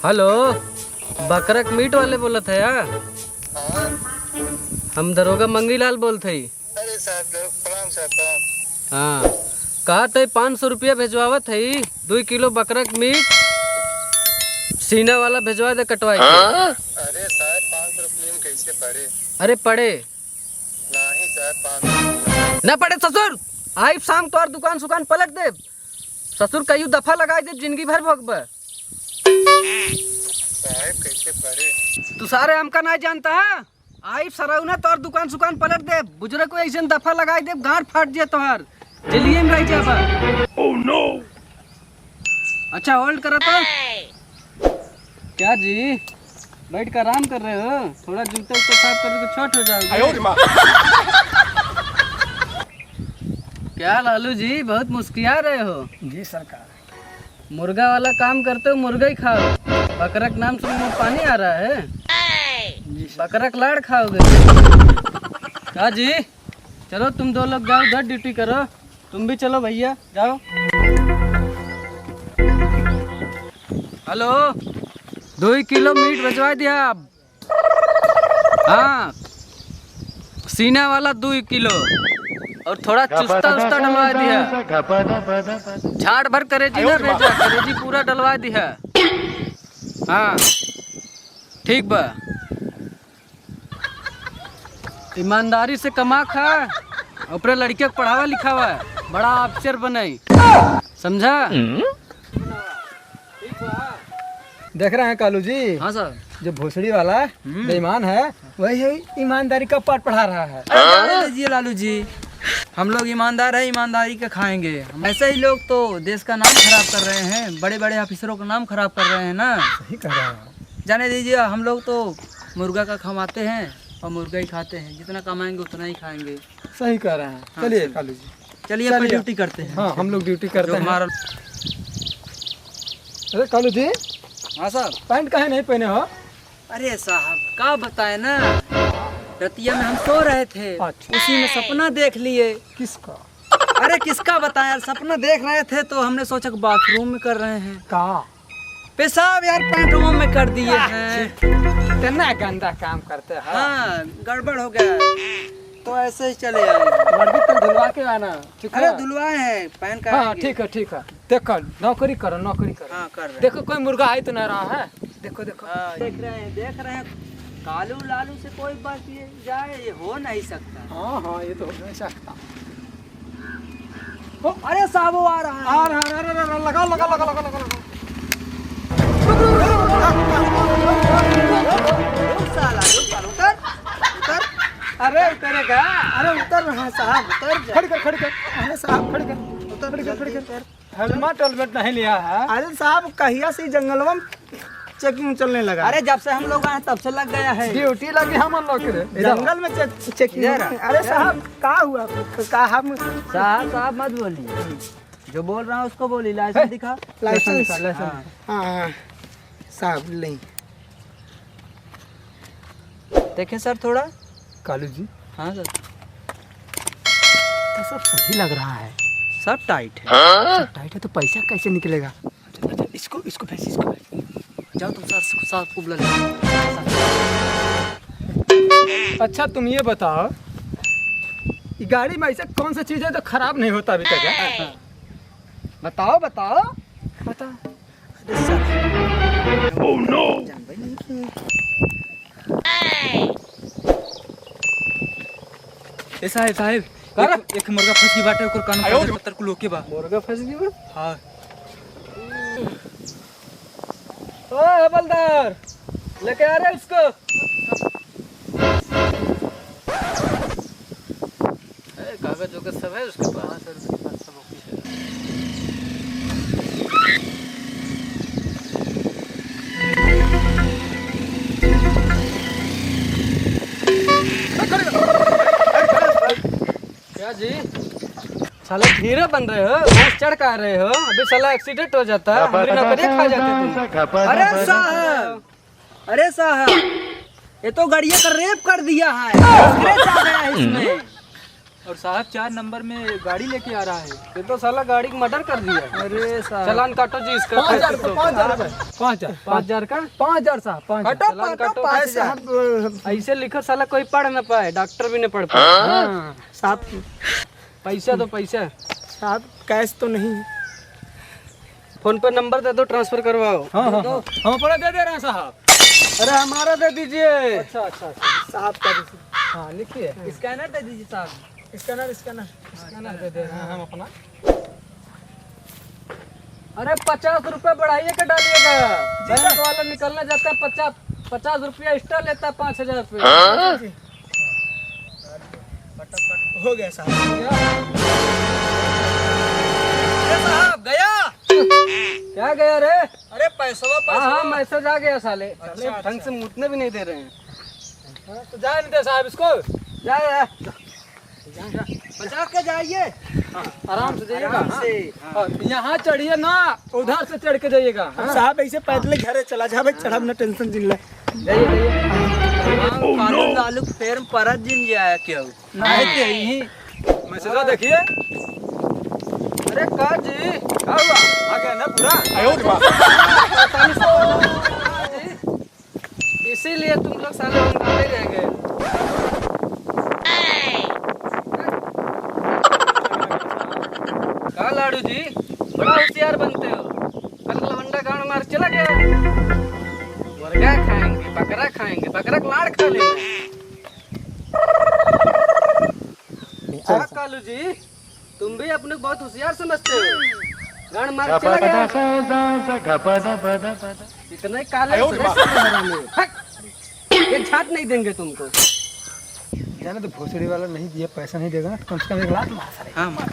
Hello, बकरक meet वाले बोलत है या? हाँ। हम दरोगा मंगीलाल बोलते ही। अरे साहब प्रणाम साहब प्रणाम। हाँ, कहा थे 500 रुपया भेजवावत है, 2 किलो बकरक मीट सीना वाला भेजवा दे कटवाई के। अरे साहब 500 रुपये में कैसे पड़े? अरे पड़े नहीं साहब 500 न पड़े ससुर, आई शाम तोर दुकान सुकान पलट दे ससुर, कई दफा लगाई दे जिंदगी भर भोगब। साहब कैसे पड़े? तू सारे हमका नहीं जानता है, आई सराउना तोर दुकान सुकान पलट दे, बुजुर्ग को ऐसे दफा लगाई दे गांठ फाट जाए तोहर, जलिए में रह जाबा। Oh no. अच्छा होल्ड करो तो। क्या जी बैठ कर आराम कर रहे हो? थोड़ा जूते को साफ कर तो छोट हो जाओगे। क्या लालू जी बहुत मुस्किया रहे हो? जी सरकार। मुर्गा वाला काम करते हो, मुर्गा ही खाओ। बकरक नाम सुन में पानी आ रहा है। बकरक लाड़ खाओगे क्या जी? चलो तुम दो लोग जाओ उधर ड्यूटी करो, तुम भी चलो भैया जाओ। हेलो, 2 किलो मीट भिजवा दिया आप। हाँ, सीना वाला 2 किलो और थोड़ा चुस्ता उस्ता डलवा दिया। झाड़ भर करेजी ना भेजा, करेजी पूरा डलवा दिया। हाँ ठीक बा, ईमानदारी से कमा खा, अपने लड़के को पढ़ावा लिखावा, बड़ा अफसर बने, समझा? देख रहे हैं कालू जी। हाँ सर। जो भोसड़ी वाला बेईमान है वही ईमानदारी का पाठ पढ़ा रहा है। जाने दीजिए लालू जी, हम लोग ईमानदार है, ईमानदारी का खाएंगे। ऐसे ही लोग तो देश का नाम खराब कर रहे हैं, बड़े बड़े ऑफिसरों का नाम खराब कर रहे हैं ना। सही कह रहे हैं। जाने दीजिए, हम लोग तो मुर्गा का कमाते हैं और मुर्गा ही खाते हैं, जितना कमाएंगे उतना ही खाएंगे। सही कह रहे हैं। चलिए कालू जी, चलिए अपन ड्यूटी करते हैं। हाँ हम लोग ड्यूटी करते हैं। हमारा अरे कालू जी, हाँ साहब। पैंट काहे नहीं पहने हो? अरे साहब का बताए ना, रतिया में हम सो रहे थे, अच्छा। उसी में सपना देख लिए। किसका? अरे किसका बताएं यार, सपना देख रहे थे तो हमने सोचा कि बाथरूम में कर रहे हैं। का पेशाब यार पैंटरूम में कर दिए हैं। इतना गंदा काम करते हैं। हाँ गड़बड़ हो गया, तो ऐसे ही चले आए। वर्दी तो धुलवा के आना। ठीक है? अरे धुलवाए हैं, पैन का। हाँ ठीक है ठीक है। देखो नौकरी करो, नौकरी करो। हाँ कर रहे देखो कोई मुर्गा आई तो नहीं रहा है। देखो देखो। हैं। देख रहे हैं। कालू लालू से कोई बात ये जाए, ये हो नहीं सकता। हाँ हाँ ये तो हो नहीं सकता। अरे साहब वो आ रहा है। आ रहा है, लगा लगा लगा लगा लगा लगा। साला उतर उतर। अरे उतरेगा। अरे उतर रहा है साहब, उतर जा। खड़ी कर खड़ी कर। अरे साहब खड़ी कर। उतर खड़ी कर खड़ी कर। हेलमेट हेलमेट नहीं लिया है। अरे साहब कहिया से जंगलवा में चेकिंग चलने लगा। अरे जब से हम लोग आए तब से लग गया है। ड्यूटी लगी हम लोग के। जंगल में चेकिंग। अरे साहब का हुआ? का हम साहब मत बोलिए, जो बोल रहा हूँ उसको बोली। लाइसेंस दिखा। लाइसेंस। हाँ। हाँ साहब नहीं। देखें सर थोड़ा। कालू जी हाँ सर, तो सब सही लग रहा है। सब टाइट है। सब टाइट है तो पैसा कैसे निकलेगा? इसको इसको भेज, इसको भेज। जाओ तुम सर साथ कुबला। अच्छा तुम ये बताओ, ये गाड़ी में ऐसा कौन सा चीज है तो खराब नहीं होता अभी तक है? बताओ बताओ बता। Oh no. साहेब साहेब एक मुर्गा फंस गई बाटे, ओकर कान पत्थर को लोके बा। मुर्गा फंस गई बा? हाँ। ओ हवलदार, लेके आ रहे इसको। कागज वगैरह सब है उसके पास? सर उसके पास सब ऑफिस है। क्या जी साला धीरे बन रहे हो, घास चढ़ कर रहे हो, अभी साला एक्सीडेंट हो जाता, हमारी नौकरी खा जाते तुम। अरे साहब ये तो गाड़िया का रेप कर दिया है। इसमें और साहब 4 नंबर में गाड़ी लेके आ रहा है। ये तो साला गाड़ी का मर्डर कर दिया। अरे साहब चालान काटो जी इसका। 5,000 रुपये 5,000 5,000 का 5,000 साहब 5,000 चालान काटो। ऐसे लिखो साला कोई पढ़ ना पाए, डॉक्टर भी नहीं पढ़ पाए। हाँ। साहब पैसा दो पैसा। साहब कैश तो नहीं है। फोन पे नंबर दे दो, ट्रांसफर करवाओ। हाँ हाँ हाँ, हम अपना दे दे रहे हैं साहब। अरे हमारा दे दीजिए। अच्छा अच्छा साहब का दीजिए। हाँ लिखिए, स्कैनर दे दीजिए साहब। स्कैनर स्कैनर स्कैनर दे दे रहे हैं हम अपना। अरे 50 रुपए बढ़ाइए के डालिएगा। बैंक वाला निकलने जाता है 50 रुपया एक्स्ट्रा लेता है 5,000 रुपये। हो गया साहब। साहब गया। क्या गया रे? अरे पैसा हाँ मैसेज आ गया साले। ढंग से मुटने भी नहीं दे रहे हैं। तो जाए नहीं दे साहब इसको। जा बचा के जाइए। आराम से जाइएगा। हाँ, यहाँ चढ़िए ना, उधर से चढ़ के जाइएगा। साहब ऐसे पैदल घरे चला जावे, चढ़ब ना टेंशन जिन ले। कानून लालू फेर परत जिन जाया क्यों नहीं के ही मैसेज देखिए। अरे का जी क्या हुआ? आ गया ना पूरा। इसीलिए तुम लोग साले बंगाले रह गए। कहा लाडू जी बड़ा होशियार बनते हो। कल लवंडा गाँव मार चला गया। मुर्गा खाएंगे, बकरा खाएंगे, बकरा का लाड़ खा लेना। हाँ कालू जी, तुम भी अपने को बहुत होशियार समझते हो। गाँव मार चला गया। इतने काले ये छाट नहीं देंगे तुमको। जाने तो भोसड़ी वाला नहीं दिया, पैसा नहीं देगा ना, तो कम से कम 1 लाख मार। हाँ मार